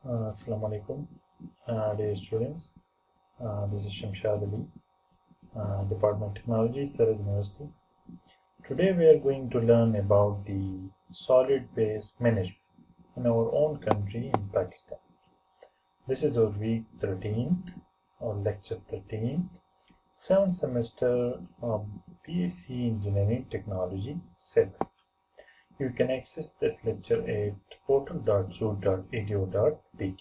Assalamu alaikum, dear students. This is Shamshad Ali, Department of Technology, Surrey University. Today we are going to learn about the solid waste management in our own country in Pakistan. This is our week 13th or lecture 13th, 7th semester of BSc Engineering Technology 7. You can access this lecture at portal.zoo.edu.pk.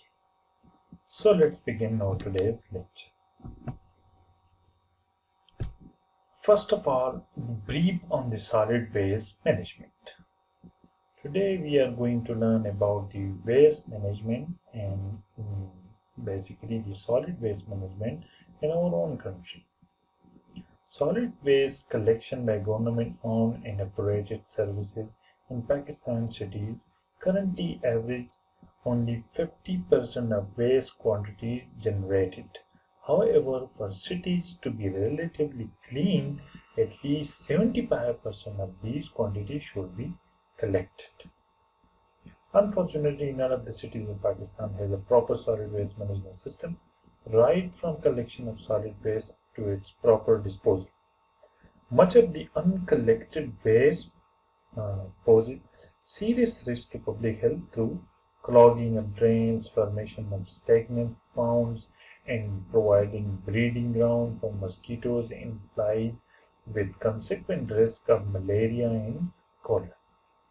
So let's begin our today's lecture. First of all, brief on the solid waste management. Today we are going to learn about the waste management and basically the solid waste management in our own country. Solid waste collection by government-owned and operated services in Pakistan cities currently average only 50% of waste quantities generated. However, for cities to be relatively clean, at least 75% of these quantities should be collected. Unfortunately, none of the cities in Pakistan has a proper solid waste management system, right from collection of solid waste to its proper disposal. Much of the uncollected waste poses serious risk to public health through clogging of drains, formation of stagnant ponds, and providing breeding ground for mosquitoes and flies, with consequent risk of malaria and cholera.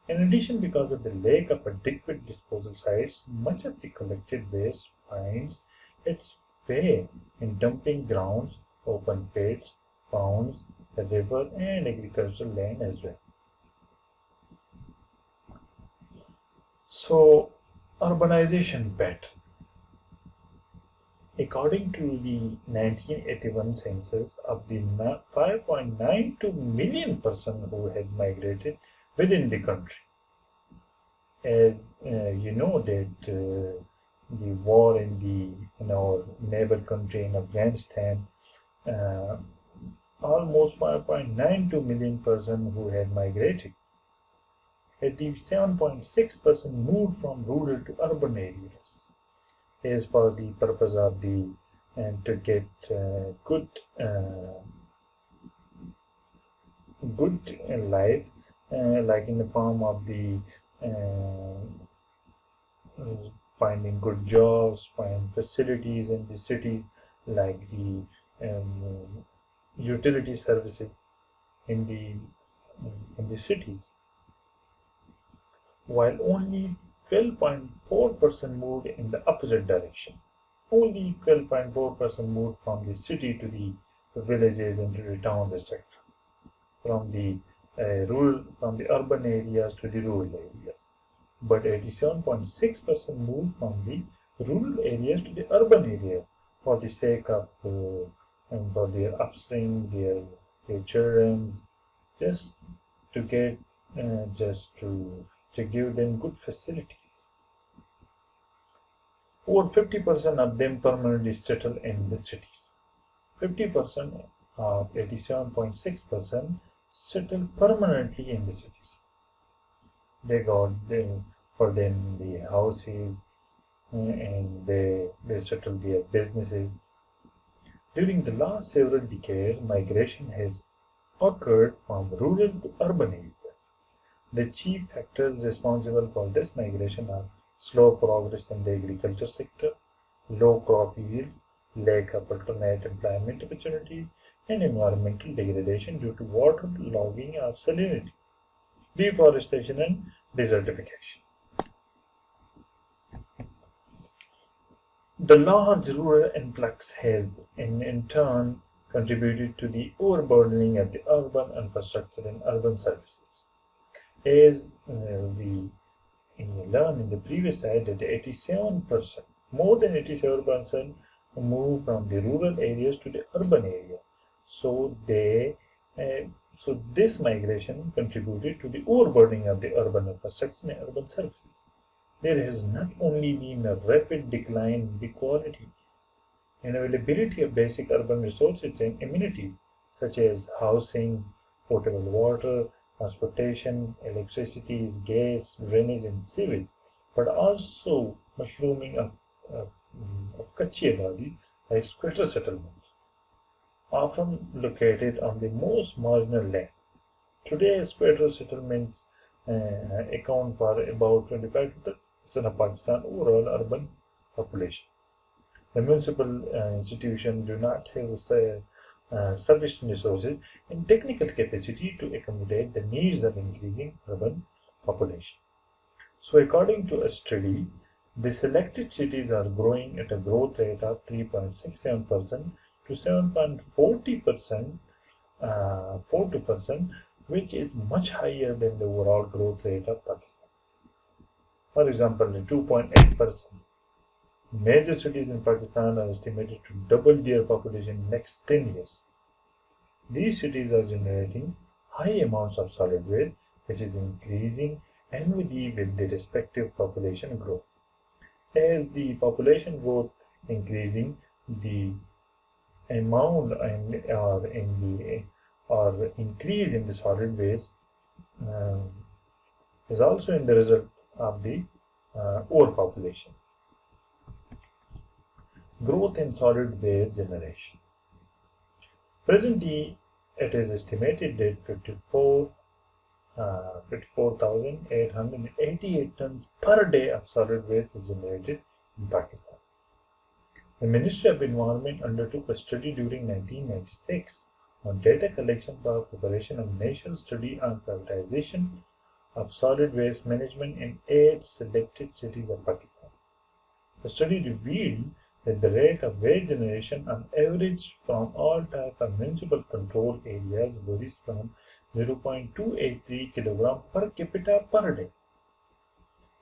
In addition, because of the lack of adequate disposal sites, much of the collected waste finds its way in dumping grounds, open pits, ponds, the river, and agricultural land as well. So, urbanization pattern. According to the 1981 census, of the 5.92 million persons who had migrated within the country, as you know that the war in our neighbor country in Afghanistan, almost 5.92 million persons who had migrated. 87.6% moved from rural to urban areas, is for the purpose of the to get good life, like in the form of the finding good jobs, find facilities in the cities, like the utility services in the cities, while only 12.4% moved in the opposite direction. Only 12.4% moved from the city to the villages and to the towns, etc. From the urban areas to the rural areas. But 87.6% moved from the rural areas to the urban areas for the sake of and for their upbringing, their children's, just to get just to give them good facilities. Over 50% of them permanently settle in the cities. 50% of 87.6% settle permanently in the cities. They got for them the houses, and they settle their businesses. During the last several decades, migration has occurred from rural to urban areas. The chief factors responsible for this migration are slow progress in the agriculture sector, low crop yields, lack of alternate employment opportunities, and environmental degradation due to water logging or salinity, deforestation, and desertification. The large rural influx has, in turn, contributed to the overburdening of the urban infrastructure and urban services. As we learned in the previous slide, that 87%, more than 87%, move from the rural areas to the urban area. So this migration contributed to the overburdening of the urban infrastructure and urban services. There has not only been a rapid decline in the quality and availability of basic urban resources and amenities such as housing, potable water, transportation, electricity, gas, drainage, and sewage, but also mushrooming of of Kachi Abadis, like squatter settlements, often located on the most marginal land. Today, squatter settlements account for about 25 to 30% of Pakistan's overall urban population. The municipal institutions do not have sufficient resources and technical capacity to accommodate the needs of increasing urban population. So, according to a study, the selected cities are growing at a growth rate of 3.67% to 7.40%, 42%, which is much higher than the overall growth rate of Pakistan. For example, 2.8%. Major cities in Pakistan are estimated to double their population in the next 10 years. These cities are generating high amounts of solid waste, which is increasing annually with the respective population growth. As the population growth increasing, the amount or increase in the solid waste is also in the result of the overpopulation. Growth in solid waste generation. Presently, it is estimated that 54,888 tons per day of solid waste is generated in Pakistan. The Ministry of Environment undertook a study during 1996 on data collection for preparation of national study on privatization of solid waste management in 8 selected cities of Pakistan. The study revealed that the rate of waste generation on average from all types of municipal control areas varies from 0.283 kg per capita per day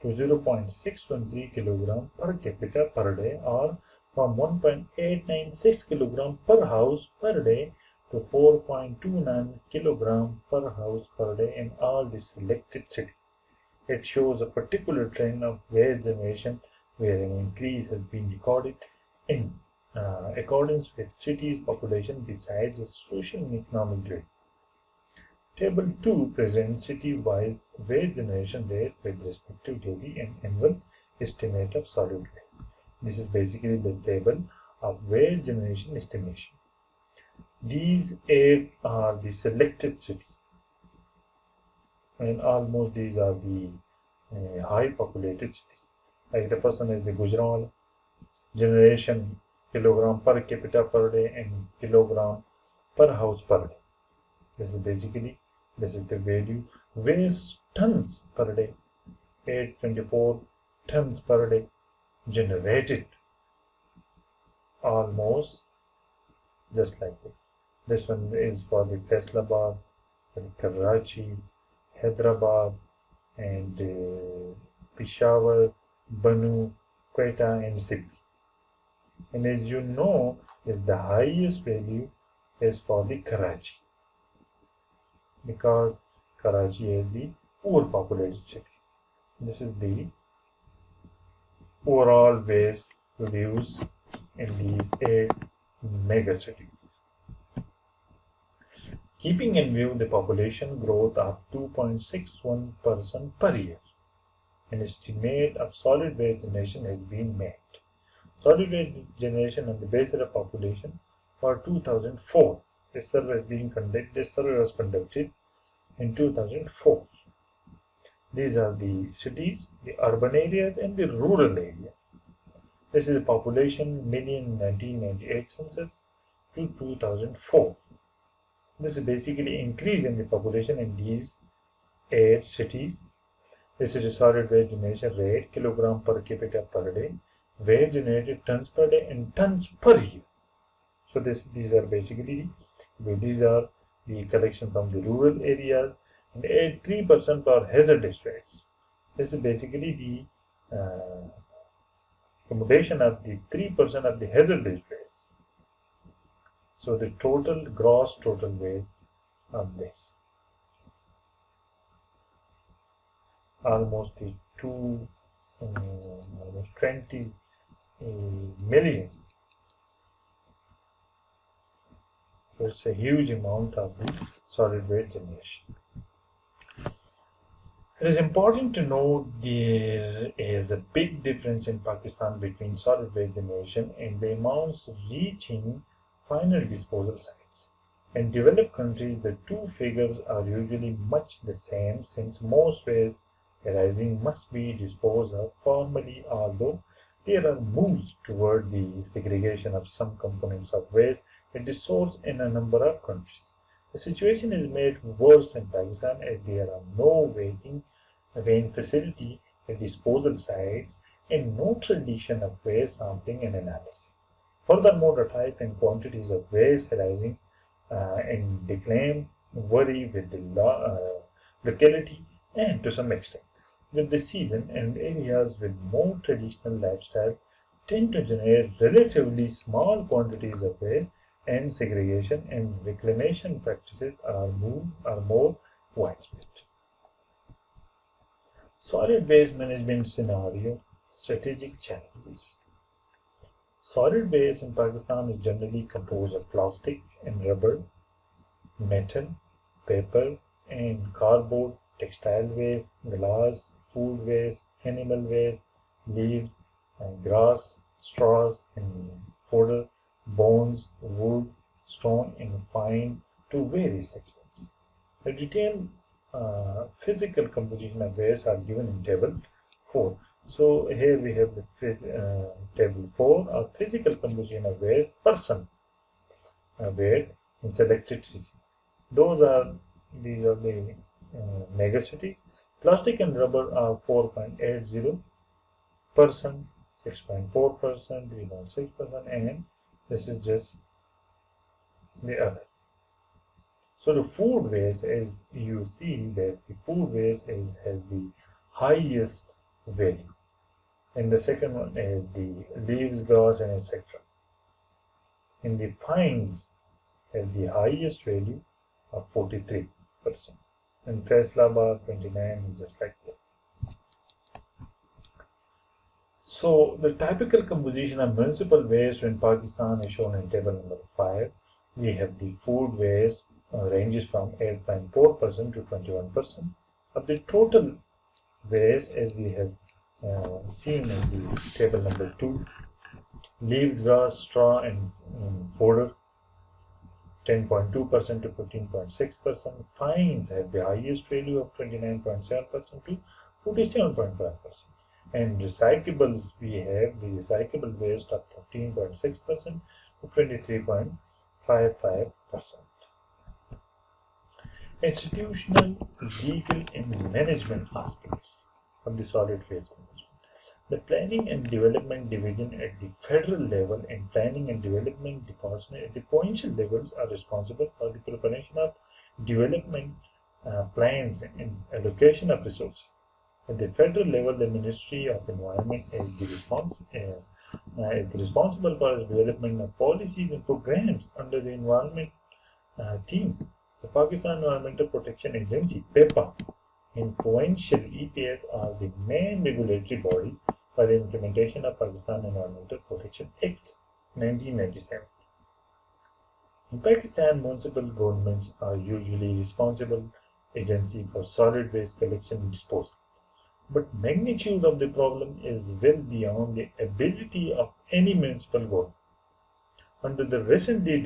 to 0.613 kg per capita per day, or from 1.896 kg per house per day to 4.29 kg per house per day in all the selected cities. It shows a particular trend of waste generation where an increase has been recorded in accordance with cities' population besides a social and economic rate. Table 2 presents city-wise waste generation rate with respective daily and annual estimate of solid waste. This is basically the table of waste generation estimation. These 8 are the selected cities, and almost these are the high populated cities. Like the first one is the Gujarat, generation kilogram per capita per day and kilogram per house per day. This is the value. Waste tons per day, 824 tons per day generated, almost just like this. This one is for the Faisalabad, Karachi, Hyderabad, and Peshawar, Banu, Quetta, and Sippy. And as you know, is the highest value is for the Karachi, because Karachi is the overpopulated cities. This is the overall waste produced in these 8 mega cities. Keeping in view the population growth of 2.61% per year, an estimate of solid waste generation has been made. Solid waste generation on the basis of population for 2004. This survey was conducted in 2004. These are the cities, the urban areas, and the rural areas. This is the population million 1998 census to 2004. This is basically increase in the population in these 8 cities. This is a solid waste generation rate, kilogram per capita per day, waste generated tons per day and tons per year. So these are basically the collection from the rural areas, and 3% for hazardous waste. This is basically the accommodation of the 3% of the hazardous waste. So the gross total weight of this, almost 20 million. So it's a huge amount of the solid waste generation. It is important to note there is a big difference in Pakistan between solid waste generation and the amounts reaching final disposal sites. In developed countries, the two figures are usually much the same since most waste arising must be disposed of formally, although there are moves toward the segregation of some components of waste at the source in a number of countries. The situation is made worse in Pakistan as there are no weighing facility at disposal sites and no tradition of waste sampling and analysis. Furthermore, the type and quantities of waste arising in decline vary with the locality and to some extent with the season, and areas with more traditional lifestyle tend to generate relatively small quantities of waste, and segregation and reclamation practices are more widespread. Solid waste management scenario, strategic challenges. Solid waste in Pakistan is generally composed of plastic and rubber, metal, paper, and cardboard, textile waste, glass, food waste, animal waste, leaves, and grass, straws, and fodder, bones, wood, stone, and fine to various extents. The detailed physical composition of waste are given in table 4. So here we have the table 4 of physical composition of waste person weight in selected city. These are the megacities. Plastic and rubber are 4.80%, 6.4%, 3.6%, and this is just the other. So the food waste, as you see that the food waste has the highest value, and the second one is the leaves, grass, and etc. And the fines have the highest value of 43%, and Faisalabad 29, just like this. So the typical composition of municipal waste in Pakistan is shown in table number 5. We have the food waste ranges from 8.4% to 21%. Of the total waste, as we have seen in the table number 2, leaves, grass, straw, and fodder 10.2% to 15.6%. Fines have the highest value of 29.7% to 47.5%. And recyclables, we have the recyclable waste of 13.6% to 23.55%. Institutional, legal, and management aspects of the solid waste management. The Planning and Development Division at the federal level and Planning and Development Department at the provincial levels are responsible for the preparation of development plans and allocation of resources. At the federal level, the Ministry of Environment is responsible for the development of policies and programs under the environment theme. The Pakistan Environmental Protection Agency (PEPA) and provincial EPS are the main regulatory bodies for the implementation of Pakistan Environmental Protection Act 1997. In Pakistan, municipal governments are usually responsible agency for solid waste collection and disposal. But magnitude of the problem is well beyond the ability of any municipal government. Under the recently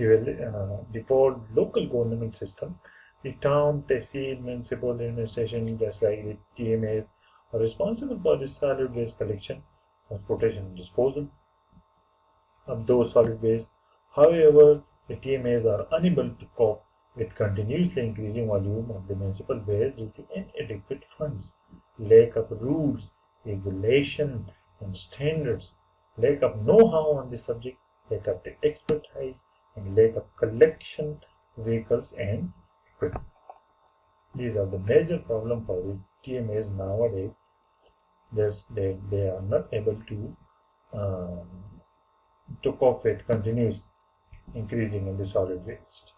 devolved local government system, the town, tehsil, municipal administration, just like the TMAs, are responsible for the solid waste collection, transportation, and disposal of those solid waste. However, the TMAs are unable to cope with continuously increasing volume of the municipal waste due to inadequate funds, lack of rules, regulation, and standards, lack of know-how on the subject, lack of the expertise, and lack of collection vehicles and equipment. These are the major problems for the TMAs nowadays. Just that they are not able to cope with continuous increasing in the solid waste.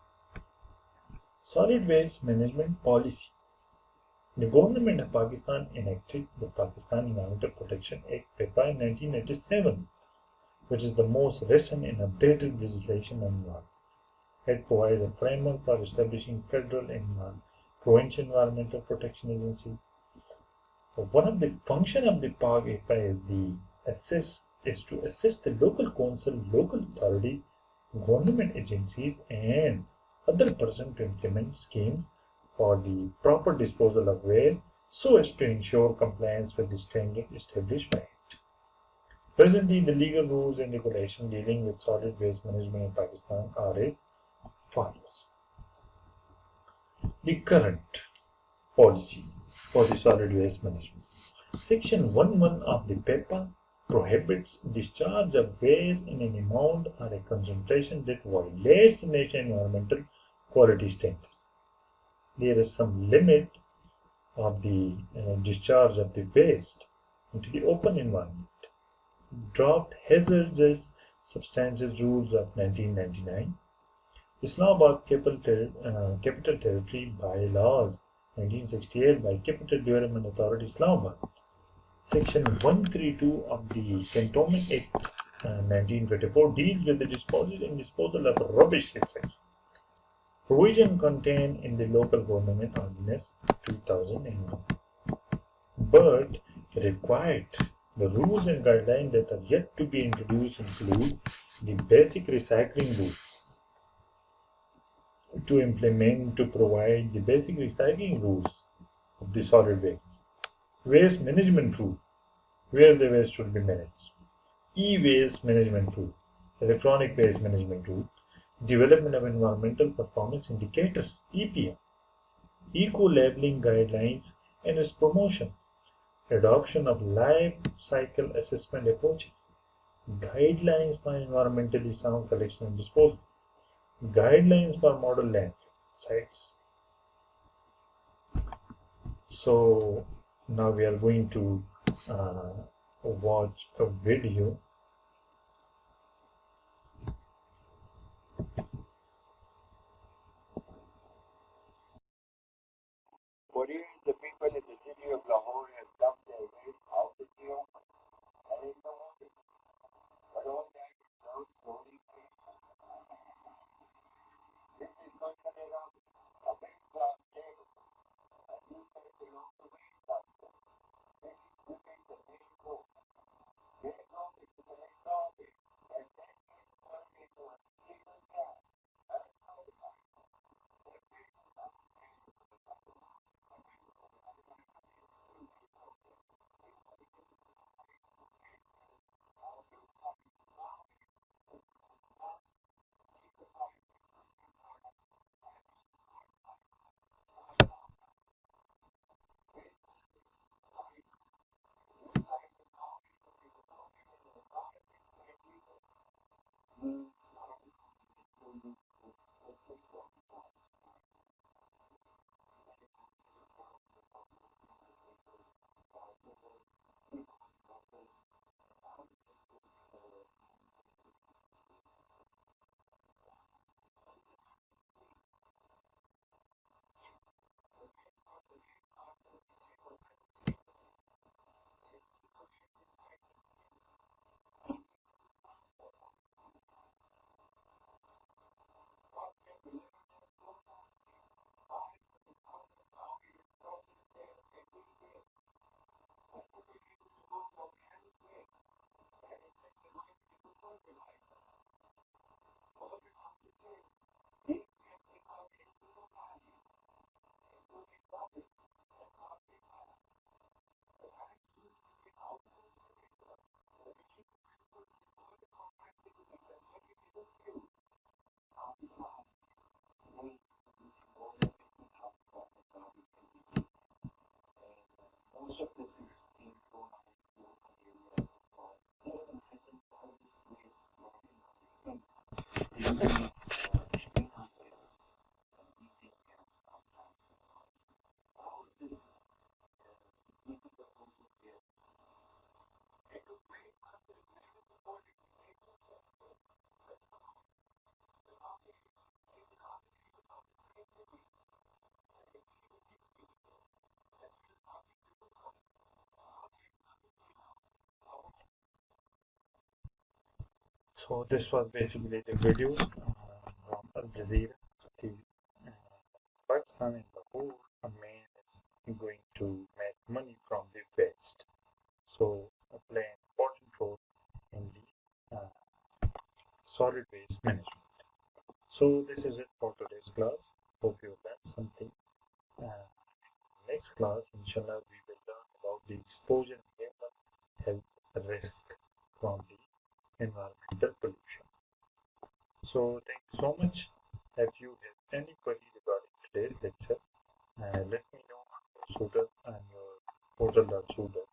Solid waste management policy. The government of Pakistan enacted the Pakistan Environmental Protection Act (PEPA) in 1987, which is the most recent and updated legislation on environment. It provides a framework for establishing federal and provincial environmental protection agencies. One of the function of the park API is to assist the local council, local authorities, government agencies, and other persons to implement schemes for the proper disposal of waste so as to ensure compliance with the standard established by it. Presently, the legal rules and regulations dealing with solid waste management in Pakistan are as follows. The current policy for the solid waste management. Section 11 of the PEPA prohibits discharge of waste in an amount or a concentration that violates national environmental quality standards. There is some limit of the discharge of the waste into the open environment. Draft Hazardous Substances Rules of 1999, Islamabad Capital Territory Bylaws 1968 by Capital Development Authority Islamabad, Section 132 of the Cantonment Act 1924 deals with the disposal of rubbish etc. Provision contained in the Local Government Ordinance 2001, but required. The rules and guidelines that are yet to be introduced include the basic recycling rules to provide the basic recycling rules of the solid waste management rule, where the waste should be managed, e-waste management rule, electronic waste management rule, development of environmental performance indicators (EPM), eco-labeling guidelines and its promotion, adoption of life cycle assessment approaches, guidelines for environmentally sound collection and disposal, guidelines for model landfill sites. So now we are going to watch a video. For years, the people in the city of Lahore have dumped their waste out in the open, and in the water. But all that is now slowly changing. This is something around a big glass table, and these guys belong to waste basket. This is looking the main goal. Get off into the next office, and then it's turned into a single gas. That's how it happens. The waste is not So this was basically the video from Al Jazeera TV. Pakistan in the whole, a man is going to make money from the solid waste management. So this is it for today's class. Hope you learned something. And next class, inshallah, we will learn about the exposure and human health risk from the environmental pollution. So thank you so much. If you have any query regarding today's lecture, let me know on your Suda and your portal.suda